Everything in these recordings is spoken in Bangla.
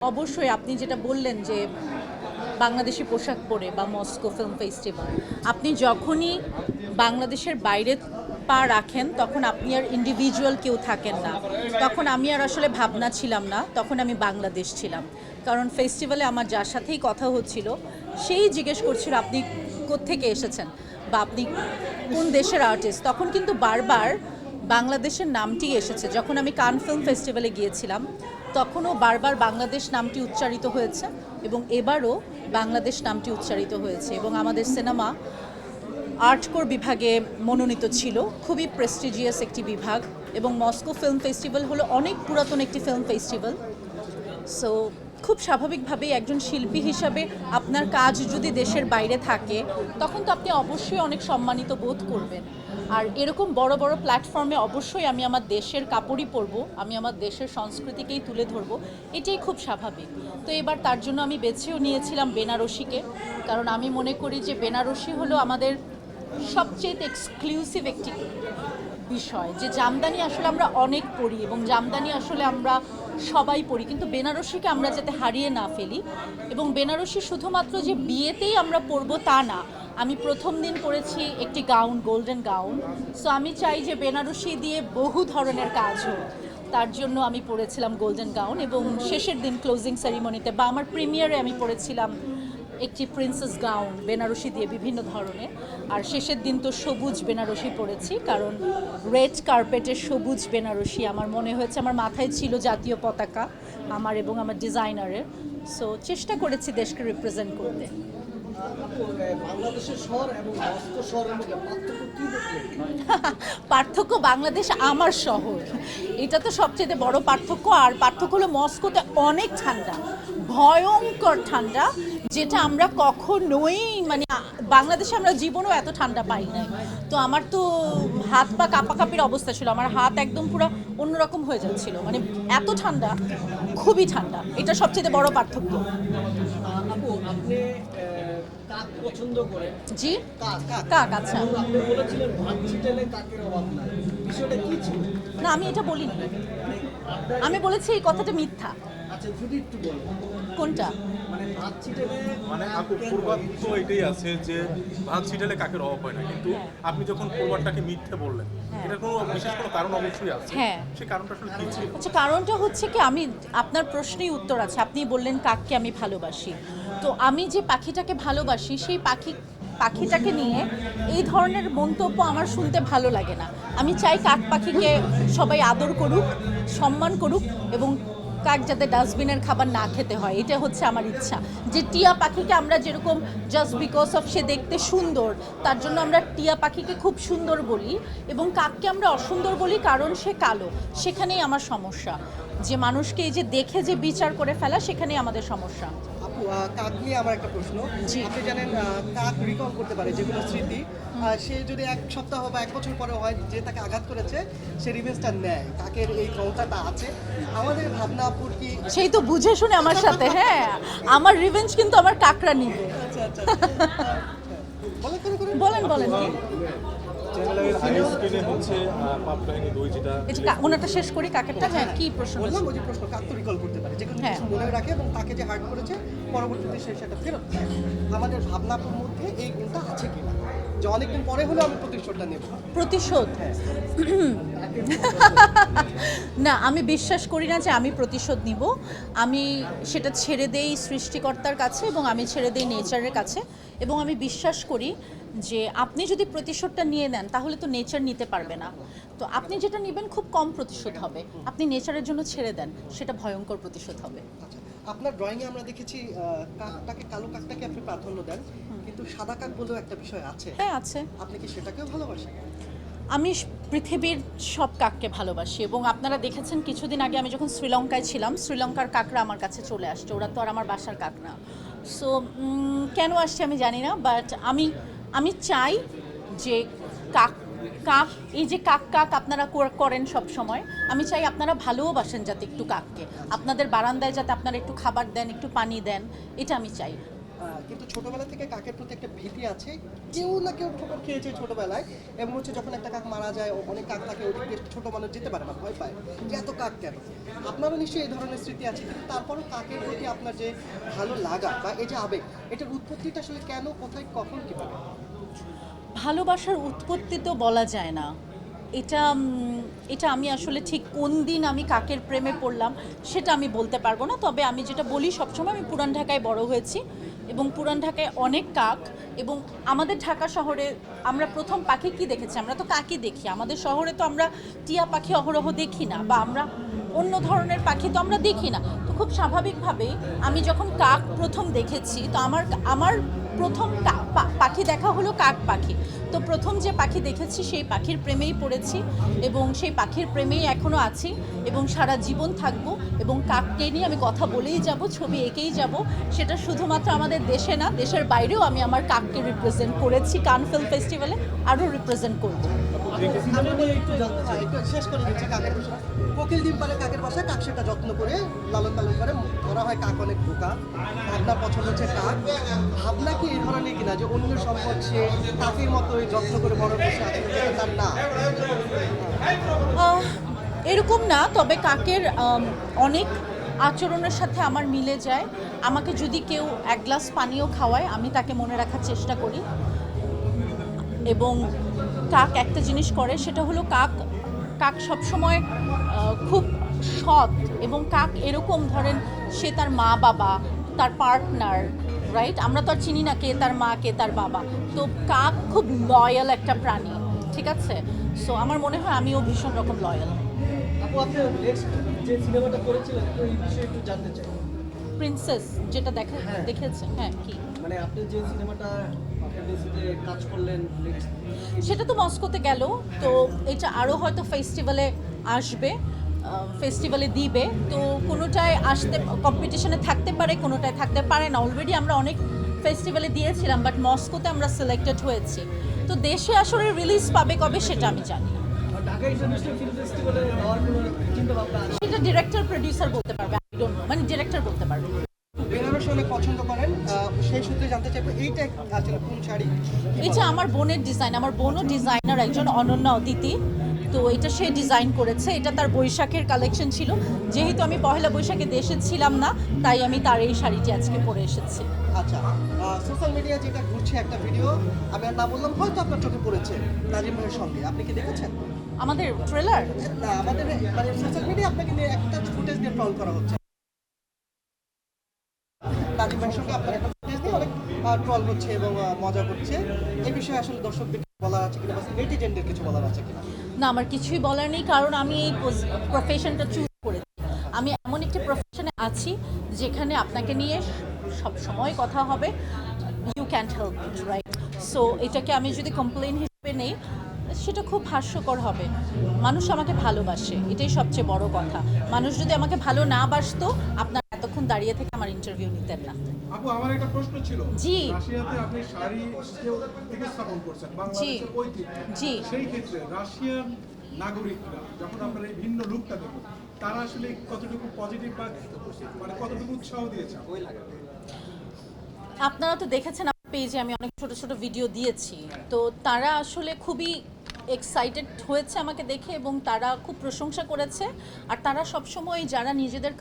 অবশ্যই আপনি যেটা বললেন যে বাংলাদেশি পোশাক পরে বা মস্কো ফিল্ম ফেস্টিভ্যাল, আপনি যখনই বাংলাদেশের বাইরে পা রাখেন তখন আপনি আর ইন্ডিভিজুয়াল কেউ থাকেন না। তখন আমি আর আসলে ভাবনা ছিলাম না, তখন আমি বাংলাদেশ ছিলাম। কারণ ফেস্টিভ্যালে আমার যার সাথেই কথা হচ্ছিল সেই জিজ্ঞেস করছিল আপনি কোত্থেকে এসেছেন বা আপনি কোন দেশের আর্টিস্ট। তখন কিন্তু বারবার বাংলাদেশের নামটি এসেছে। যখন আমি কান ফিল্ম ফেস্টিভ্যালে গিয়েছিলাম তখনও বারবার বাংলাদেশ নামটি উচ্চারিত হয়েছে এবং এবারও বাংলাদেশ নামটি উচ্চারিত হয়েছে এবং আমাদের সিনেমা আর্টকোর বিভাগে মনোনীত ছিল। খুবই প্রেস্টিজিয়াস একটি বিভাগ এবং মস্কো ফিল্ম ফেস্টিভ্যাল হলো অনেক পুরাতন একটি ফিল্ম ফেস্টিভ্যাল। সো খুব স্বাভাবিকভাবেই একজন শিল্পী হিসাবে আপনার কাজ যদি দেশের বাইরে থাকে তখন তো আপনি অবশ্যই অনেক সম্মানিত বোধ করবেন। আর এরকম বড় বড় প্ল্যাটফর্মে অবশ্যই আমি আমার দেশের কাপড়ই পরবো, আমি আমার দেশের সংস্কৃতিকেই তুলে ধরবো, এটাই খুব স্বাভাবিক। তো এবার তার জন্য আমি বেছেও নিয়েছিলাম বেনারসিকে, কারণ আমি মনে করি যে বেনারসি হলো আমাদের সবচেয়ে এক্সক্লুসিভ একটি বিষয়। যে জামদানি আসলে আমরা অনেক পড়ি এবং জামদানি আসলে আমরা সবাই পড়ি, কিন্তু বেনারসিকে আমরা যাতে হারিয়ে না ফেলি। এবং বেনারসি শুধুমাত্র যে বিয়েতেই আমরা পরবো তা না, আমি প্রথম দিন পরেছি একটি গাউন, গোল্ডেন গাউন। সো আমি চাই যে বেনারসি দিয়ে বহু ধরনের কাজ হোক, তার জন্য আমি পরেছিলাম গোল্ডেন গাউন। এবং শেষের দিন ক্লোজিং সেরিমনিতে বা আমার প্রিমিয়ারে আমি পরেছিলাম একটি প্রিন্সেস গাউন বেনারসি দিয়ে বিভিন্ন ধরনের। আর শেষের দিন তো সবুজ বেনারসি পরেছি, কারণ রেড কার্পেটের সবুজ বেনারসি আমার মনে হয়েছে, আমার মাথায় ছিল জাতীয় পতাকা আমার এবং আমার ডিজাইনারের। সো চেষ্টা করেছি দেশকে রিপ্রেজেন্ট করতে। বাংলাদেশের শহর এবং মস্কো শহরের মধ্যে পার্থক্য কি দেখলেন? পার্থক্য বাংলাদেশ আমার শহর, এটা তো সবচেয়ে বড় পার্থক্য। আর পার্থক্য হলো মস্কোতে অনেক ঠান্ডা, ভয়ঙ্কর ঠান্ডা, যেটা আমরা কখনোই মানে বাংলাদেশে আমরা জীবনেও এত ঠান্ডা পাই নাই। তো আমার তো হাত পা কাঁপাকাঁপির অবস্থা ছিল, আমার হাত একদম পুরো অন্যরকম হয়ে যাচ্ছিল, মানে এত ঠান্ডা, খুবই ঠান্ডা। এটা সবচেয়ে বড় পার্থক্য। আপু, আপনি কাক পছন্দ করেন? জি, কাক কাক কাক, আচ্ছা। আপনি বলেছিলেন ভাত ছিটালে কাকের অভাব নাই, বিষয়টা কি ছিল? না, আমি এটা বলিনি, আমি বলেছি এই কথাটা মিথ্যা। আচ্ছা, যদি একটু বলেন কোনটা? মানে ভাত ছিটালে মানে আপু পূর্বাদ তো এটাই আছে যে ভাত ছিটালে কাকের অভাব হয় না, কিন্তু আপনি যখন পূর্বাদটাকে মিথ্যে বললেন, এটার কোনো বিশেষ কোনো কারণ অবশ্যই আছে। হ্যাঁ। সেই কারণটা আসলে কি ছিল? আচ্ছা, কারণটা হচ্ছে কি, আমি আপনার প্রশ্নেই উত্তর আছে। আপনি বললেন কাককে আমি ভালোবাসি, তো আমি যে পাখিটাকে ভালোবাসি সেই পাখিটাকে নিয়ে এই ধরনের মন্তব্য আমার শুনতে ভালো লাগে না। আমি চাই কাক পাখিকে সবাই আদর করুক, সম্মান করুক এবং কাক যাতে ডাস্টবিনের খাবার না খেতে হয়, এটা হচ্ছে আমার ইচ্ছা। যে টিয়া পাখিকে আমরা যেরকম জাস্ট বিকজ অফ সে দেখতে সুন্দর তার জন্য আমরা টিয়া পাখিকে খুব সুন্দর বলি, এবং কাককে আমরা অসুন্দর বলি কারণ সে কালো। সেখানেই আমার সমস্যা, যে মানুষকে এই যে দেখে যে বিচার করে ফেলা, সেখানেই আমাদের সমস্যা। আপু, কাক নিয়ে আমার একটা প্রশ্ন। জি। আপনি জানেন কাক রিকল করতে পারে যে কোনো স্মৃতি। সে যদি এক সপ্তাহ বা এক বছর পরে হয় যে তাকে আঘাত করেছে, সে রিভেঞ্জটা নেয়। কাকের এই ক্ষমতাটা আছে। আমাদের ভাবনা আপুর কি? সেই তো বুঝে শুনে আমার সাথে, হ্যাঁ, আমার রিভেঞ্জ কিন্তু আমার কাকরা নিবে। আচ্ছা আচ্ছা বলেন বলেন বলেন কি? চ্যানেলের আগে স্ক্রিনে হচ্ছে পাপকাহিনী 2, যেটা এই যে ওনাটা শেষ করি, কাকেরটা। হ্যাঁ, কি প্রশ্ন? বললাম ওই যে প্রশ্ন, কাক তো রিকল করতে পারে যে কোনো হ্যাঁ। কিছু মনে রাখে এবং তাকে যে হার্ট করেছে পরবর্তীতে সে সেটা ফেরত দেয়। আমাদের ভাবনাপুর মধ্যে এই গুণটা আছে কিনা, যে অনেকদিন পরে হলেও আমি প্রতিশোধটা নেব? প্রতিশোধ? না, আমি বিশ্বাস করি না যে আমি প্রতিশোধ নিব। আমি সেটা ছেড়ে দেই সৃষ্টিকর্তার কাছে এবং আমি ছেড়ে দেই নেচারের কাছে। এবং আমি বিশ্বাস করি যে আপনি যদি প্রতিশোধটা নিয়ে নেন তাহলে তো নেচার নিতে পারবে না। তো আপনি যেটা নেবেন খুব কম প্রতিশোধ হবে, আপনি নেচারের জন্য ছেড়ে দেন, সেটা ভয়ঙ্কর প্রতিশোধ হবে। আচ্ছা, আপনার ড্রয়িংয়ে আমরা দেখেছি কাকটাকে, কালো কাকটাকে আপনি প্রাধান্য দেন, কিন্তু সাদা কাক বলেও একটা বিষয় আছে। হ্যাঁ, আছে। আপনি কি সেটাকেও ভালোবাসেন? আমি পৃথিবীর সব কাককে ভালোবাসি এবং আপনারা দেখেছেন কিছুদিন আগে আমি যখন শ্রীলঙ্কায় ছিলাম, শ্রীলঙ্কার কাকরা আমার কাছে চলে আসছে। ওরা তো আর আমার বাসার কাক না। সো কেন আসছে আমি জানি না, বাট আমি চাই যে কাক কাক এই যে কাক কাক আপনারা করেন সব সময়, আমি চাই আপনারা ভালোবাসেন যাতে একটু কাককে, আপনাদের বারান্দায় যাতে আপনারা একটু খাবার দেন, একটু পানি দেন, এটা আমি চাই। কিন্তু ছোটবেলা থেকে কাকের প্রতি একটা ভীতি আছে, কেউ না কেউ ঠোকর খেয়েছে ছোটবেলায়, এবং হচ্ছে যখন একটা কাক মারা যায় অনেক কাক থাকে ওদিক দিয়ে ছোট মানুষ যেতে পারে না, ভয় পায় যে এত কাক কেন। আপনারও নিশ্চয়ই এই ধরনের স্মৃতি আছে, কিন্তু তারপরও কাকের প্রতি আপনার যে ভালো লাগা বা এই যে আবেগ, এটার উৎপত্তিটা আসলে কেন, কোথায়, কখন, কীভাবে? ভালোবাসার উৎপত্তি তো বলা যায় না। এটা এটা আমি আসলে ঠিক কোন দিন আমি কাকের প্রেমে পড়লাম সেটা আমি বলতে পারবো না। তবে আমি যেটা বলি সবসময়, আমি পুরান ঢাকায় বড় হয়েছি এবং পুরান ঢাকায় অনেক কাক, এবং আমাদের ঢাকা শহরে আমরা প্রথম পাখি কি দেখেছি? আমরা তো কাকই দেখি। আমাদের শহরে তো আমরা টিয়া পাখি অহরহ দেখি না, বা আমরা অন্য ধরনের পাখি তো আমরা দেখি না। তো খুব স্বাভাবিকভাবেই আমি যখন কাক প্রথম দেখেছি, তো আমার প্রথম পাখি দেখা হলো কাক পাখি। তো প্রথম যে পাখি দেখেছি সেই পাখির প্রেমেই পড়েছি, এবং সেই পাখির প্রেমেই এখনও আছি এবং সারা জীবন থাকবো। এবং কাককে নিয়ে আমি কথা বলেই যাব, ছবি এঁকেই যাব। সেটা শুধুমাত্র আমাদের দেশে না, দেশের বাইরেও আমি আমার কাককে রিপ্রেজেন্ট করেছি। কান ফিল্ম ফেস্টিভ্যালে আরও রিপ্রেজেন্ট করবো। একটু শেষ করে দিচ্ছি কাকের বিষয়। কোকিল ডিম পারে কাকের বাসায়, কাক সেটা যত্ন করে লালন পালন করে, ধরা হয় কাক অনেক বোকা। ভাবনা পছন্দ হচ্ছে কাক। ভাবনা কি এই ধরনের কিনা যে অন্য সম্পদ সে কাকের মতোই যত্ন করে বড় বসে আছে, যেটা তার না? এরকম না, তবে কাকের অনেক আচরণের সাথে আমার মিলে যায়। আমাকে যদি কেউ এক গ্লাস পানিও খাওয়ায়, আমি তাকে মনে রাখার চেষ্টা করি। এবং কাক একটা জিনিস করে, সেটা হলো কাক সবসময় খুব সৎ, এবং কাক এরকম, ধরেন সে তার মা বাবা, তার পার্টনার, রাইট? আমরা তো আর চিনি না কে তার মা কে তার বাবা। তো কাক খুব লয়াল একটা প্রাণী, ঠিক আছে? সো আমার মনে হয় আমিও ভীষণ রকম লয়াল। আপু, আপনি নেক্সট যে সিনেমাটা করেছিলেন তো এই বিষয়ে একটু জানতে চাই। প্রিন্সেস, যেটা দেখেছে, হ্যাঁ, কি মানে আপনি যে সিনেমাটা কাজ করলেন সেটা তো মস্কোতে গেল। তো এটা আরও হয়তো ফেস্টিভ্যালে আসবে, ফেস্টিভ্যালে দিবে। তো কোনোটায় আসতে কম্পিটিশনে থাকতে পারে, কোনোটায় থাকতে পারে না। অলরেডি আমরা অনেক ফেস্টিভ্যালে দিয়েছিলাম, বাট মস্কোতে আমরা সিলেক্টেড হয়েছি। তো দেশে আসলে রিলিজ পাবে কবে সেটা আমি জানি না। ঢাকা ইন্টারন্যাশনাল ফিল্ম ফেস্টিভ্যালে যাওয়ার কোনো চিন্তা ভাবনা আছে? সেটা ডিরেক্টর প্রডিউসার বলতে পারবে, আই ডোন্ট নো, মানে ডিরেক্টর বলতে পারবে। বেনারস অনেক পছন্দ করেন, সেই সূত্রে জানতে চাইবো এইটা আসলে কোন শাড়ি? এটা আমার বোনের ডিজাইন। আমার বোনও ডিজাইনার একজন, অনন্যা অদিতি। তো এটা সে ডিজাইন করেছে। এটা তার বৈশাখের কালেকশন ছিল। যেহেতু আমি পহেলা বৈশাখে দেশে ছিলাম না, তাই আমি তার এই শাড়িটি আজকে পরে এসেছি। আচ্ছা, সোশ্যাল মিডিয়া যেটা ঘুরছে একটা ভিডিও, আমি আর না বললাম, হয়তো আপনার চোখে পড়েছে নাজিম ভাইয়ের সঙ্গে, আপনি কি দেখেছেন? আমাদের ট্রেলার, না, আমাদের মানে সোশ্যাল মিডিয়া আপনাকে নিয়ে একটা ফুটেজ দিয়ে ট্রল করা হচ্ছে। নাজিম ভাইয়ের সঙ্গে আপনার একটা ফুটেজ দিয়ে অনেক ট্রল হচ্ছে এবং মজা করছে। এই বিষয়ে আসলে দর্শকদের বলার আছে কিনা, বা নেটিজেনদের কিছু বলার আছে কিনা? না, আমার কিছুই বলার নেই, কারণ আমি এই প্রফেশনটা চুজ করেছি। আমি এমন একটি প্রফেশনে আছি যেখানে আপনাকে নিয়ে সব সময় কথা হবে। You can't help it, right? So এটাকে আমি যদি কমপ্লেন হিসেবে নেই, সেটা খুব হাস্যকর হবে। মানুষ আমাকে ভালোবাসে, এটাই সবচেয়ে বড় কথা। মানুষ যদি আমাকে ভালো না বাসতো, আপনার এতক্ষণ দাঁড়িয়ে থেকে আমার ইন্টারভিউ নিতেন না। আপু, আমার একটা প্রশ্ন ছিল। জি। রাশিয়াতে আপনি শাড়ি স্থাপন করছেন, বাংলাদেশের ঐতিহ্য। জি। সেই ক্ষেত্রে রাশিয়ান নাগরিকরা যখন আপনার এই ভিন্ন লুকটা দেখো, তারা আসলে কতটুকু পজিটিভ বা মানে কতটুকু উৎসাহ দিয়েছে? আপনারা তো দেখেছেন আমার পেজে আমি অনেক ছোট ছোট ভিডিও দিয়েছি। তো তারা আসলে খুবই এক্সাইটেড হয়েছে আমাকে দেখে, এবং তারা খুব প্রশংসা করেছে। আর তারা সবসময় যারা নিজেদের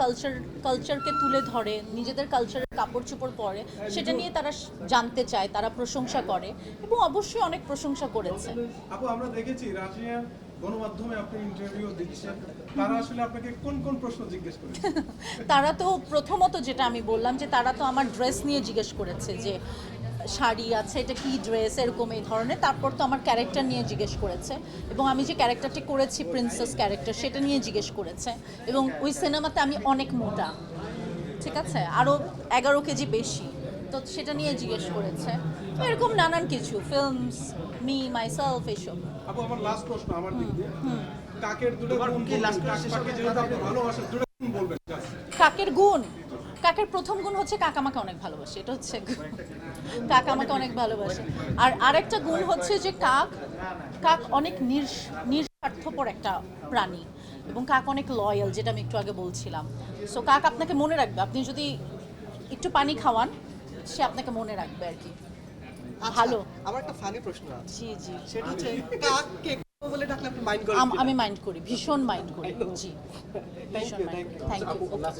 কালচারকে তুলে ধরে, নিজেদের কালচারের কাপড় চোপড় পরে, সেটা নিয়ে তারা জানতে চায়, তারা প্রশংসা করে, এবং অবশ্যই অনেক প্রশংসা করেছে। আপু, আমরা দেখেছি রাশিয়ার গণমাধ্যমে আপনি ইন্টারভিউ দিচ্ছেন, তারা আসলে আপনাকে কোন কোন প্রশ্ন জিজ্ঞেস করেছে? তারা তো প্রথমত যেটা আমি বললাম, যে তারা তো আমার ড্রেস নিয়ে জিজ্ঞেস করেছে, যে শাড়ি আছে, এটা কি ড্রেস, এরকম এই ধরনের। তারপর তো আমার ক্যারেক্টার নিয়ে জিজ্ঞেস করেছে, এবং আমি যে ক্যারেক্টারটি করেছি প্রিন্সেস ক্যারেক্টার, সেটা নিয়ে জিজ্ঞেস করেছে। এবং ওই সিনেমাতে আমি অনেক মোটা, ঠিক আছে, আরও 11 কেজি বেশি, তো সেটা নিয়ে জিজ্ঞেস করেছে। এরকম নানান কিছু, ফিল্মস, মি মাইসেলফ, এসব। আপু, আমার লাস্ট প্রশ্ন আমার দিক দিয়ে, কাকের দুটো গুণ কি লাস্ট কাকে যেটা আপনি ভালোবাসেন, দুটো গুণ বলবেন? কাকের গুণ, কাকের প্রথম গুণ হচ্ছে কাক আমাকে অনেক ভালোবাসে, এটা হচ্ছে কাক আমাকে অনেক ভালোবাসে। আর আরেকটা গুণ হচ্ছে যে কাক অনেক নিঃস্বার্থপর একটা প্রাণী, এবং কাক অনেক লয়াল, যেটা আমি একটু আগে বলছিলাম। সো কাক আপনাকে মনে রাখবে। আপনি যদি একটু পানি খাওয়ান, সে আপনাকে মনে রাখবে আর কি। আচ্ছা, ভালো। আমার একটা ফানি প্রশ্ন আছে, জি জি। সেটা হচ্ছে কাক কে বলে ডাকলে আপনি মাইন্ড করেন আমি মাইন্ড করি, ভীষণ মাইন্ড করি। জি থ্যাংক ভীষণ ইউ মাইন্ড থ্যাংক করি। You thank you.